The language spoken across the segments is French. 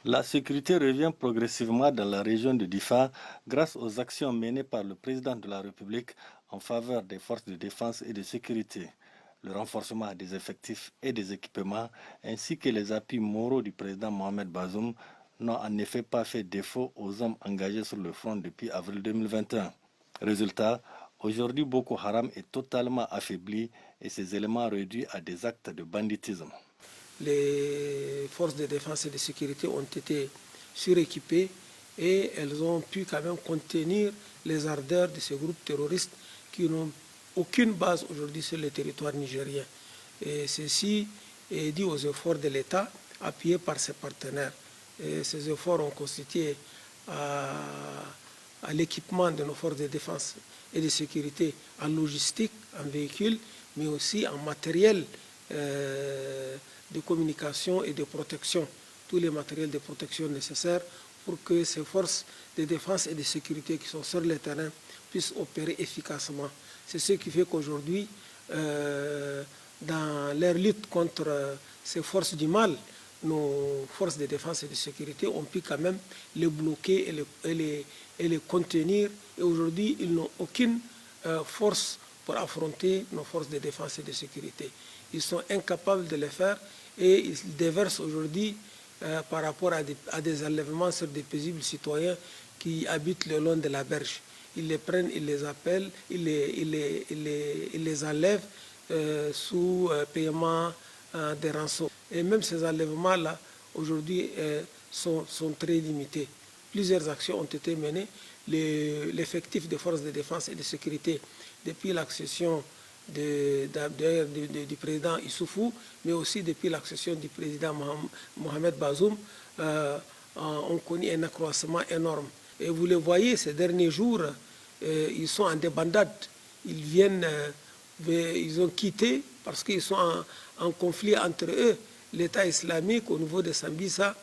La sécurité revient progressivement dans la région de Difa grâce aux actions menées par le président de la République en faveur des forces de défense et de sécurité. Le renforcement des effectifs et des équipements, ainsi que les appuis moraux du président Mohamed Bazoum, n'ont en effet pas fait défaut aux hommes engagés sur le front depuis avril 2021. Résultat, aujourd'hui Boko Haram est totalement affaibli et ses éléments réduits à des actes de banditisme. Les forces de défense et de sécurité ont été suréquipées et elles ont pu quand même contenir les ardeurs de ces groupes terroristes qui n'ont aucune base aujourd'hui sur le territoire nigérien. Et ceci est dû aux efforts de l'État appuyés par ses partenaires. Et ces efforts ont constitué à l'équipement de nos forces de défense et de sécurité en logistique, en véhicules, mais aussi en matériel de communication et de protection, tous les matériels de protection nécessaires pour que ces forces de défense et de sécurité qui sont sur le terrain puissent opérer efficacement. C'est ce qui fait qu'aujourd'hui, dans leur lutte contre ces forces du mal, nos forces de défense et de sécurité ont pu quand même les bloquer et les contenir. Et aujourd'hui, ils n'ont aucune force pour affronter nos forces de défense et de sécurité. Ils sont incapables de le faire et ils déversent aujourd'hui par rapport à des enlèvements sur des paisibles citoyens qui habitent le long de la berge. Ils les prennent, ils les appellent, ils les enlèvent sous paiement des rançons. Et même ces enlèvements-là, aujourd'hui, sont très limités. Plusieurs actions ont été menées. L'effectif des forces de défense et de sécurité, depuis l'accession du président Issoufou, mais aussi depuis l'accession du président Mohamed Bazoum, ont connu un accroissement énorme. Et vous le voyez, ces derniers jours, ils sont en débandade. Ils ont quitté parce qu'ils sont en conflit entre eux, l'État islamique au niveau de Sambisa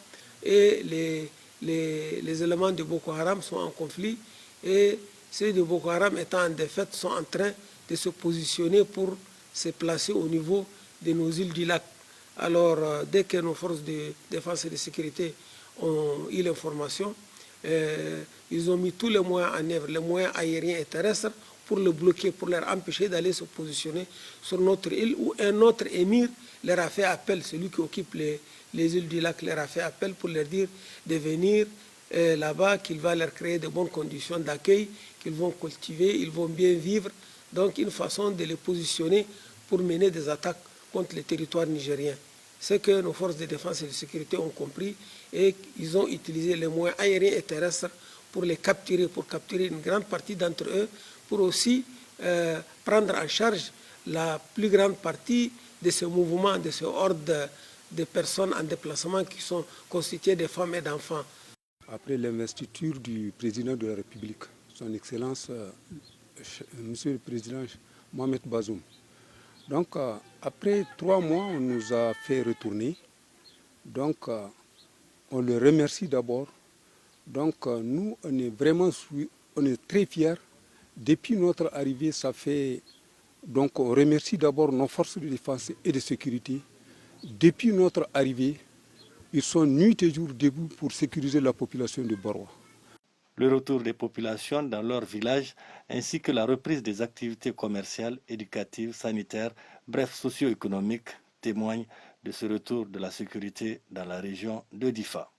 et les éléments de Boko Haram sont en conflit. Et ceux de Boko Haram étant en défaite sont en train de se positionner pour se placer au niveau de nos îles du lac. Alors, dès que nos forces de défense et de sécurité ont eu l'information, ils ont mis tous les moyens en œuvre, les moyens aériens et terrestres, pour le bloquer, pour leur empêcher d'aller se positionner sur notre île, où un autre émir leur a fait appel, celui qui occupe les îles du lac leur a fait appel pour leur dire de venir là-bas, qu'il va leur créer de bonnes conditions d'accueil, qu'ils vont cultiver, ils vont bien vivre. Donc une façon de les positionner pour mener des attaques contre le territoire nigérien. C'est que nos forces de défense et de sécurité ont compris et ils ont utilisé les moyens aériens et terrestres pour les capturer, pour capturer une grande partie d'entre eux, pour aussi prendre en charge la plus grande partie de ce mouvement, de ce horde de personnes en déplacement qui sont constituées de femmes et d'enfants. Après l'investiture du président de la République, son Excellence, Monsieur le Président Mohamed Bazoum. Donc, après 3 mois, on nous a fait retourner. Donc, on le remercie d'abord. Donc, nous, on est très fiers. Depuis notre arrivée, ça fait... Donc, on remercie d'abord nos forces de défense et de sécurité. Depuis notre arrivée, ils sont nuit et jour debout pour sécuriser la population de Barwa. Le retour des populations dans leur village ainsi que la reprise des activités commerciales, éducatives, sanitaires, bref socio-économiques témoignent de ce retour de la sécurité dans la région de Difa.